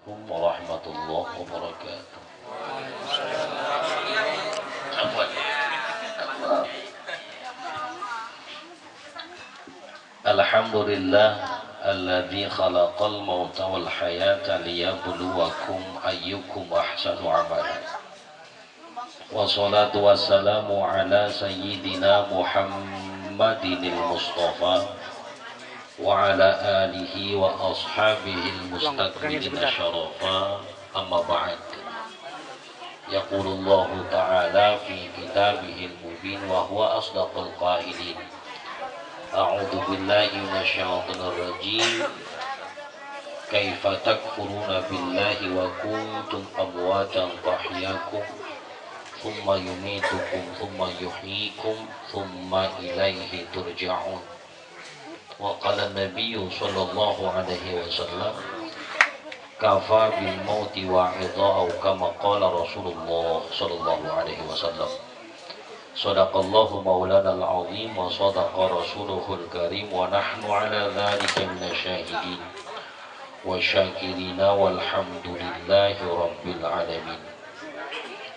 Assalamualaikum warahmatullahi wabarakatuh. Alhamdulillah alladzi khalaqal mauta wal hayata liyabluwakum ayyukum ahsanu amala. Wassalatu wassalamu ala sayyidina Muhammadinil Mustafa wa ala alihi wa ashabihil mustaqbilina syarafa, amma ba'd. Yaqulullahu ta'ala fi kitabihil mubin wa huwa asdaqul qailin. A'udzu billahi minasyaitonir rajim. Kaifa takfuruna billahi wa kuntum amwatan fahyakum thumma yumitukum thumma yuhyikum thumma ilaihi turja'un. Wa qala an-nabiyyu sallallahu alaihi wasallam kafa bil mauti wa'idha kama qala Rasulullah sallallahu alaihi wasallam. Sadaqallahu maulana al-azim wa sadaqa rasuluhul karim wa nahnu ala dhalika minasyahidin wa syakirina walhamdulillahi rabbil alamin.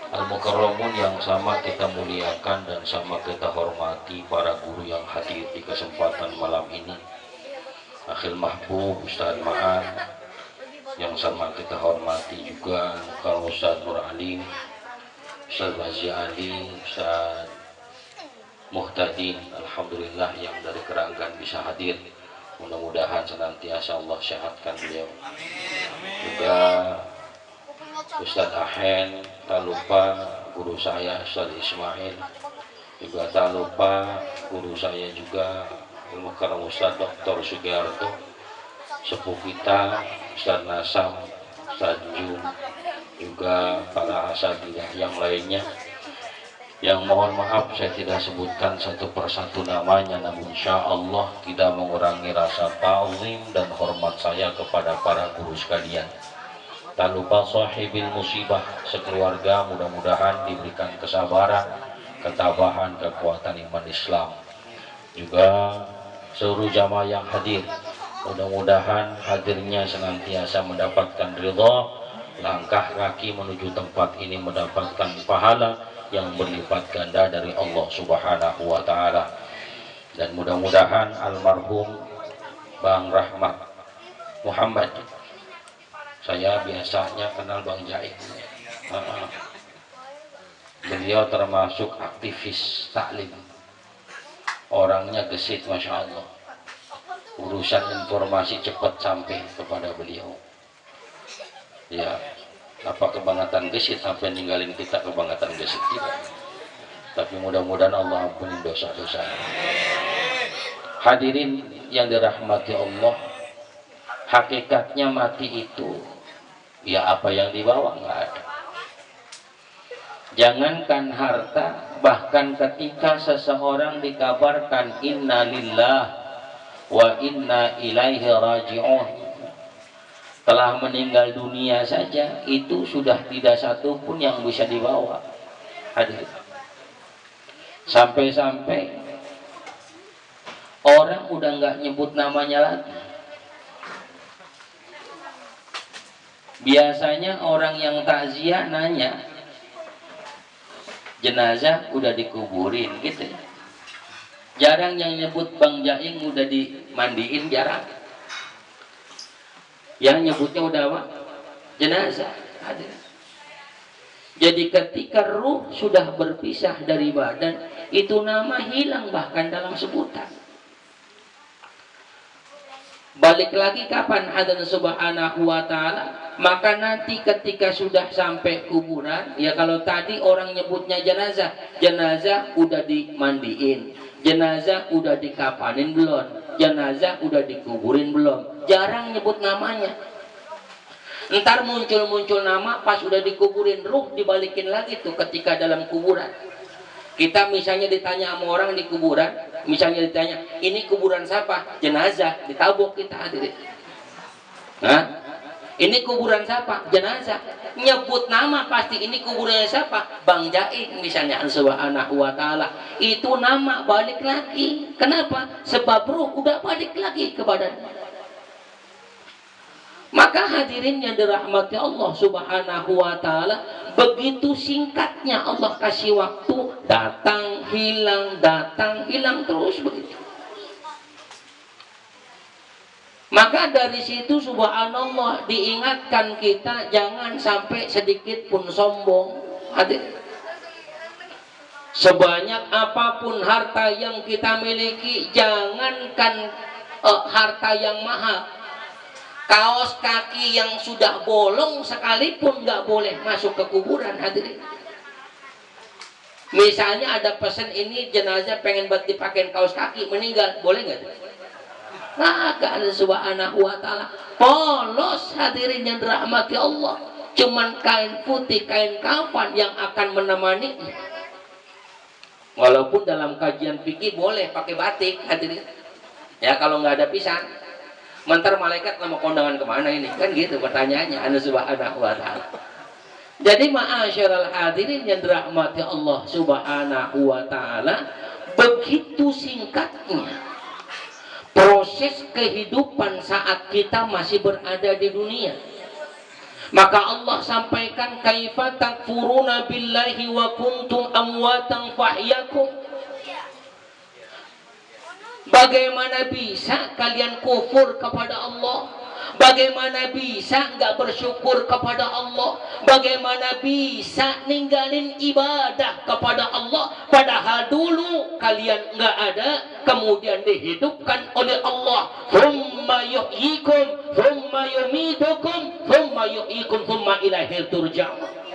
Al-Mukarramun yang sama kita muliakan dan sama kita hormati para guru yang hadir di kesempatan malam ini. Akhil Mahbub Ustaz Ma'an yang sama kita hormati juga Kang Ustaz Nur Alim, Ustaz Bazi Ali, Ustaz Muhtadin, alhamdulillah yang dari Keranggan bisa hadir. Mudah-mudahan senantiasa Allah sehatkan beliau. Juga Ustaz Ahen, tak lupa guru saya Ustaz Ismail, juga tak lupa guru saya juga Al-Mukarram Ustaz Dr. Sugiarto, sepuh kita Ustaz Nasam, Ustaz Jum, juga para asatidzah yang lainnya yang mohon maaf saya tidak sebutkan satu persatu namanya, namun insya Allah tidak mengurangi rasa ta'zim dan hormat saya kepada para guru sekalian. Tak lupa sahibil musibah sekeluarga, mudah-mudahan diberikan kesabaran, ketabahan, kekuatan iman Islam. Juga seluruh jamaah yang hadir, mudah-mudahan hadirnya senantiasa mendapatkan ridha, langkah kaki menuju tempat ini mendapatkan pahala yang berlipat ganda dari Allah Subhanahu wa taala. Dan mudah-mudahan almarhum Bang Rahmat Muhammad, saya biasanya kenal Bang Jaik. Beliau termasuk aktivis taklim. Orangnya gesit, Masya Allah. Urusan informasi cepat sampai kepada beliau. Ya, apa kebangatan gesit sampai ninggalin kita kebangatan gesit kita. Tapi mudah-mudahan Allah ampuni dosa-dosa. Hadirin yang dirahmati Allah, hakikatnya mati itu ya apa yang dibawa nggak ada. Jangankan harta, bahkan ketika seseorang dikabarkan inna lillah wa inna ilaihi raji'un, telah meninggal dunia saja, itu sudah tidak satu pun yang bisa dibawa. Hadir. Sampai-sampai orang udah nggak nyebut namanya lagi. Biasanya orang yang takziah nanya, jenazah udah dikuburin gitu. Jarang yang nyebut Bang Jaing udah dimandiin, jarang. Yang nyebutnya udah apa? Jenazah. Ada. Jadi ketika ruh sudah berpisah dari badan, itu nama hilang bahkan dalam sebutan. Balik lagi kapan hadan subhanahu wa ta'ala? Maka nanti ketika sudah sampai kuburan, ya kalau tadi orang nyebutnya jenazah, jenazah udah dimandiin, jenazah udah dikapanin belum, jenazah udah dikuburin belum, jarang nyebut namanya. Ntar muncul nama pas udah dikuburin, ruh dibalikin lagi tuh ketika dalam kuburan. Kita misalnya ditanya sama orang di kuburan, misalnya ditanya, ini kuburan siapa? Jenazah, ditabok kita hadirin. Nah, ini kuburan siapa? Jenazah. Nyebut nama pasti ini kuburannya siapa? Bang Jaing misalnya, subhanahu wa ta'ala. Itu nama balik lagi. Kenapa? Sebab ruh udah balik lagi ke badannya. Maka hadirin yang dirahmati Allah Subhanahu wa taala, begitu singkatnya Allah kasih waktu, datang hilang terus begitu. Maka dari situ subhanallah diingatkan kita jangan sampai sedikit pun sombong. Hadirin, sebanyak apapun harta yang kita miliki, jangankan harta yang mahal, kaos kaki yang sudah bolong sekalipun nggak boleh masuk ke kuburan. Hadirin, misalnya ada pesan ini jenazah pengen buat dipakein kaos kaki meninggal, boleh nggak? Nah, Allah Subhanahu wa taala polos. Hadirin yang dirahmati Allah, cuman kain putih, kain kafan yang akan menemani. Walaupun dalam kajian fikih boleh pakai batik, hadirin. Ya kalau nggak ada pisang, mentar malaikat mau kondangan kemana ini? Kan gitu pertanyaannya. Allah Subhanahu wa taala. Jadi ma'asyiral hadirin yang dirahmati Allah Subhanahu wa taala, begitu singkatnya proses kehidupan saat kita masih berada di dunia. Maka Allah sampaikan, kaifa takfuruna billahi wa kuntum amwatan fahyakum. Bagaimana bisa kalian kufur kepada Allah? Bagaimana bisa nggak bersyukur kepada Allah? Bagaimana bisa ninggalin ibadah kepada Allah? Padahal dulu kalian nggak ada, kemudian dihidupkan oleh Allah. Thumma yuhyikum, thumma yumitukum, thumma yuhyikum, thumma ilaihi turja'un.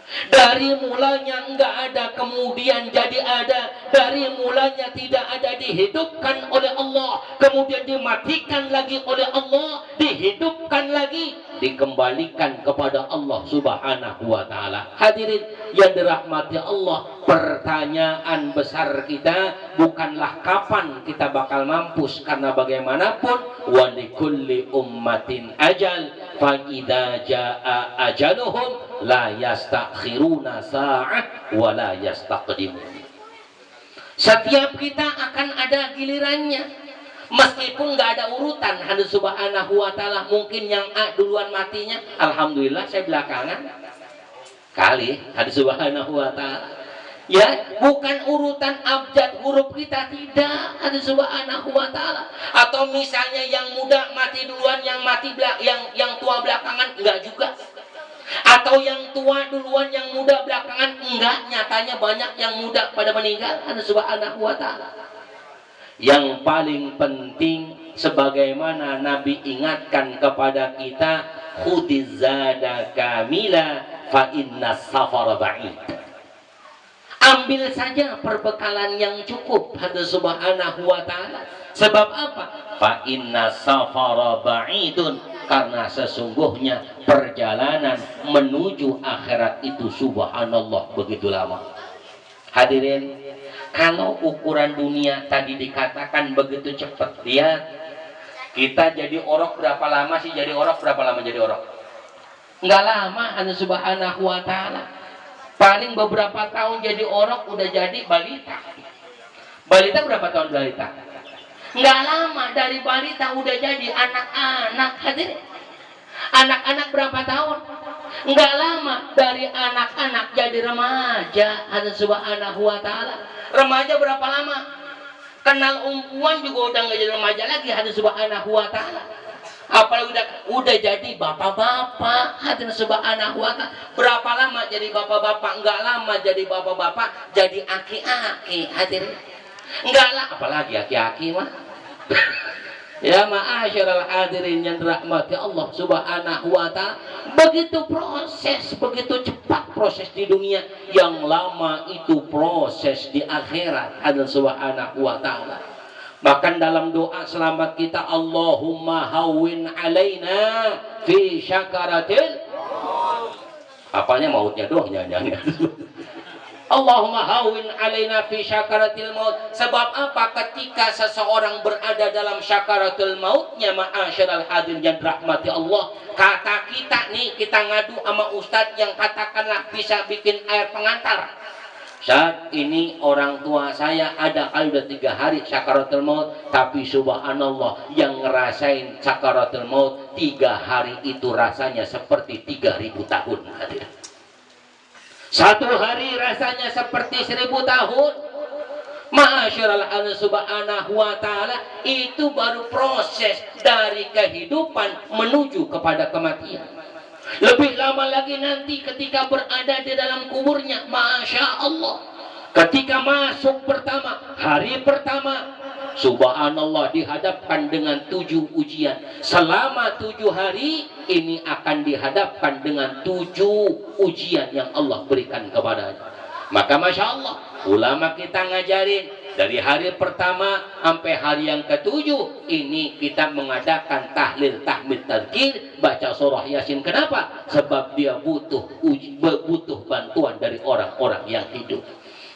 Dari mulanya enggak ada, kemudian jadi ada. Dari mulanya tidak ada, dihidupkan oleh Allah, kemudian dimatikan lagi oleh Allah, dihidupkan lagi, dikembalikan kepada Allah Subhanahu wa taala. Hadirin yang dirahmati Allah, pertanyaan besar kita bukanlah kapan kita bakal mampus, karena bagaimanapun wa likulli ummatin ajal fa idza jaa ajaluhum la yastakhiruna sa'ah wa la yastaqdimun. Setiap kita akan ada gilirannya, meskipun nggak ada urutan. Allah Subhanahu wa taala, mungkin yang A duluan matinya, alhamdulillah saya belakangan kali. Allah Subhanahu wa taala, ya bukan urutan abjad huruf kita, tidak. Allah Subhanahu wa taala. Atau misalnya yang muda mati duluan, yang mati yang tua belakangan, enggak juga. Atau yang tua duluan, yang muda belakangan, enggak. Nyatanya banyak yang muda pada meninggal. Allah Subhanahu wa taala. Yang paling penting, sebagaimana Nabi ingatkan kepada kita, khudiz zada kamila fa inna safara ba'id. Ambil saja perbekalan yang cukup. Allah Subhanahu wa taala. Sebab apa? Fa inna safara ba'idun, karena sesungguhnya perjalanan menuju akhirat itu subhanallah begitu lama. Hadirin, kalau ukuran dunia tadi dikatakan begitu cepat, lihat kita jadi orok berapa lama sih jadi orok? Berapa lama jadi orok? Enggak lama. Allah Subhanahu wa taala, paling beberapa tahun jadi orok udah jadi balita. Balita berapa tahun balita? Nggak lama dari balita udah jadi anak-anak. Hadirin, anak-anak berapa tahun? Nggak lama dari anak-anak jadi remaja. Allah Subhanahu wa taala. Remaja berapa lama? Kenal umpuan juga udah nggak jadi remaja lagi. Allah Subhanahu wa taala. Apalagi udah jadi bapak-bapak. Allah Subhanahu wa taala. Berapa lama jadi bapak-bapak? Nggak lama jadi bapak-bapak, jadi aki-aki. Hadirin, enggak lah, apalagi aki-aki mah. Ya ma'asyiral hadirin yang dirahmati Allah Subhanahu wa taala, begitu proses, begitu cepat proses di dunia, yang lama itu proses di akhirat. Allah Subhanahu wa taala. Bahkan dalam doa selamat kita, Allahumma hawwin alaina fi syakaratil, apanya mautnya doang jangan. Allahumma hawwin alaina fi syakaratil maut. Sebab apa? Ketika seseorang berada dalam syakaratul mautnya, ma'asyiral hadirin yang dirahmati Allah, kata kita nih, kita ngadu sama ustadz yang katakanlah bisa bikin air pengantar. Saat ini orang tua saya ada kali udah 3 hari sakaratul maut, tapi subhanallah yang ngerasain sakaratul maut 3 hari itu rasanya seperti 3000 tahun. Satu hari rasanya seperti 1000 tahun. Ma'asyiral Allah subhanahu wa ta'ala, itu baru proses dari kehidupan menuju kepada kematian. Lebih lama lagi nanti ketika berada di dalam kuburnya, Masya Allah, ketika masuk pertama, hari pertama, subhanallah dihadapkan dengan 7 ujian. Selama 7 hari ini akan dihadapkan dengan 7 ujian yang Allah berikan kepadanya. Maka Masya Allah, ulama kita ngajarin dari hari pertama sampai hari yang ke-7 ini kita mengadakan tahlil, tahmid, tadzkir, baca surah Yasin. Kenapa? Sebab dia butuh bantuan dari orang-orang yang hidup.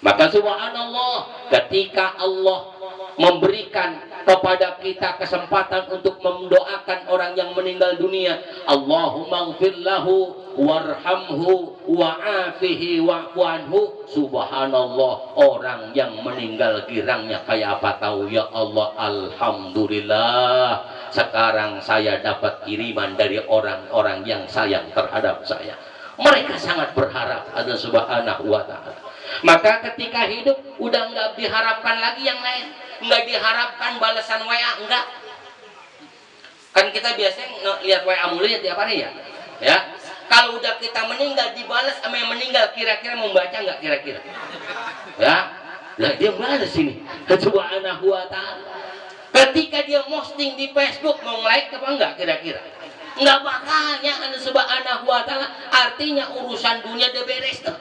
Maka subhanallah, ketika Allah memberikan kepada kita kesempatan untuk mendoakan orang yang meninggal dunia, Allahumma ighfir lahu warhamhu wa'afihi wa'fu anhu. Subhanallah, orang yang meninggal girangnya kayak apa tahu? Ya Allah, alhamdulillah, sekarang saya dapat kiriman dari orang-orang yang sayang terhadap saya. Mereka sangat berharap ada subhanahu wa ta'ala. Maka ketika hidup udah nggak diharapkan lagi yang lain, nggak diharapkan balasan WA, enggak. Kan kita biasanya lihat WA mulu ya tiap hari ya. Kalau udah kita meninggal dibalas sama yang meninggal, kira-kira membaca nggak kira-kira? Ya, lah dia balas ini. Subhanahu wa ta'ala. Ketika dia posting di Facebook, mau like apa enggak kira-kira? Enggak bakalnya anu subhanahu wa ta'ala. Artinya urusan dunia udah beres tuh.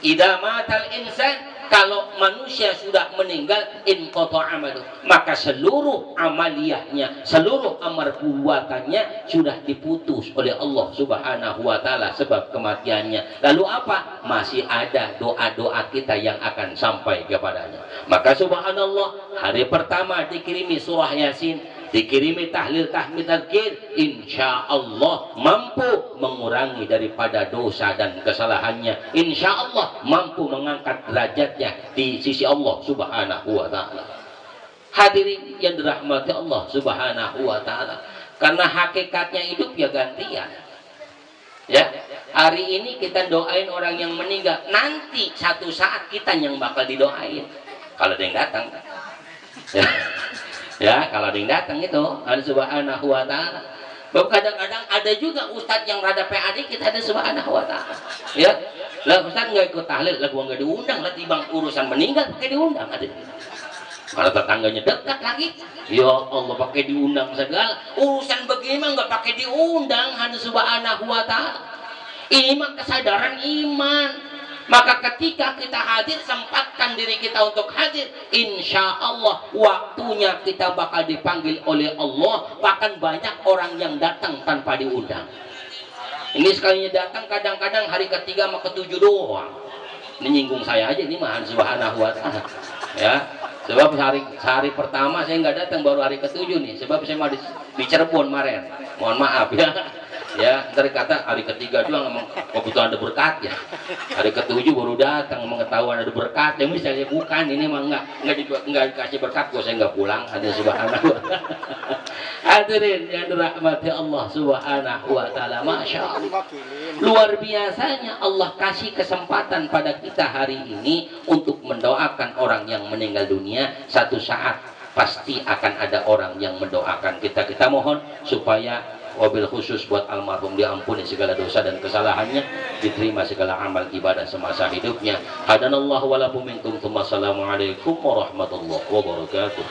Idza matal insan, kalau manusia sudah meninggal, in qata amalu, maka seluruh amaliyahnya, seluruh amal perbuatannya sudah diputus oleh Allah Subhanahu wa taala sebab kematiannya. Lalu apa? Masih ada doa-doa kita yang akan sampai kepadanya. Maka subhanallah, hari pertama dikirimi surah Yasin, dikirimi tahlil, tahmid, tadzkir, insya Allah mampu mengurangi daripada dosa dan kesalahannya. Insya Allah mampu mengangkat derajatnya di sisi Allah Subhanahu wa ta'ala. Hadirin yang dirahmati Allah Subhanahu wa ta'ala, karena hakikatnya hidup ya gantian. Ya, hari ini kita doain orang yang meninggal, nanti satu saat kita yang bakal didoain kalau ada yang datang. Ya, kalau ada yang datang itu ada subhanahu wa ta'ala. Kadang-kadang ada juga ustadz yang rada PAD kita ada subhanahu wa ta'ala. Ya, lah ustadz nggak ikut tahlil, lah gua nggak diundang, lah tibang urusan meninggal pakai diundang ada. Kalau tetangganya dekat lagi, ya Allah pakai diundang segala. Urusan begini mah nggak pakai diundang, hanya subhanahu wa ta'ala. Ini mah kesadaran iman. Maka ketika kita hadir, sempatkan diri kita untuk hadir. Insya Allah waktunya kita bakal dipanggil oleh Allah. Bahkan banyak orang yang datang tanpa diundang. Ini sekalinya datang kadang-kadang hari ketiga sama ketujuh doang. Ini nyinggung saya aja, ini mah subhanahu wa ta'ala. Ya, sebab hari pertama saya nggak datang, baru hari ketujuh nih. Sebab saya mau di Cirebon kemarin. Mohon maaf ya. Ya, ntar kata hari ketiga doang emang kebetulan ada berkat ya. Hari ketujuh baru datang mengetahuan ada berkat. Yang bisa saya bukan, ini emang enggak dikasih berkat, kok saya enggak pulang. Ada subhanahu. Hadirin yang dirahmati Allah Subhanahu wa taala, masya Allah. Luar biasanya Allah kasih kesempatan pada kita hari ini untuk mendoakan orang yang meninggal dunia. Satu saat pasti akan ada orang yang mendoakan kita. Kita mohon supaya wabil khusus buat almarhum diampuni segala dosa dan kesalahannya, diterima segala amal ibadah semasa hidupnya. Hadanallahu wa lakum minkum. Assalamualaikum warahmatullahi wabarakatuh.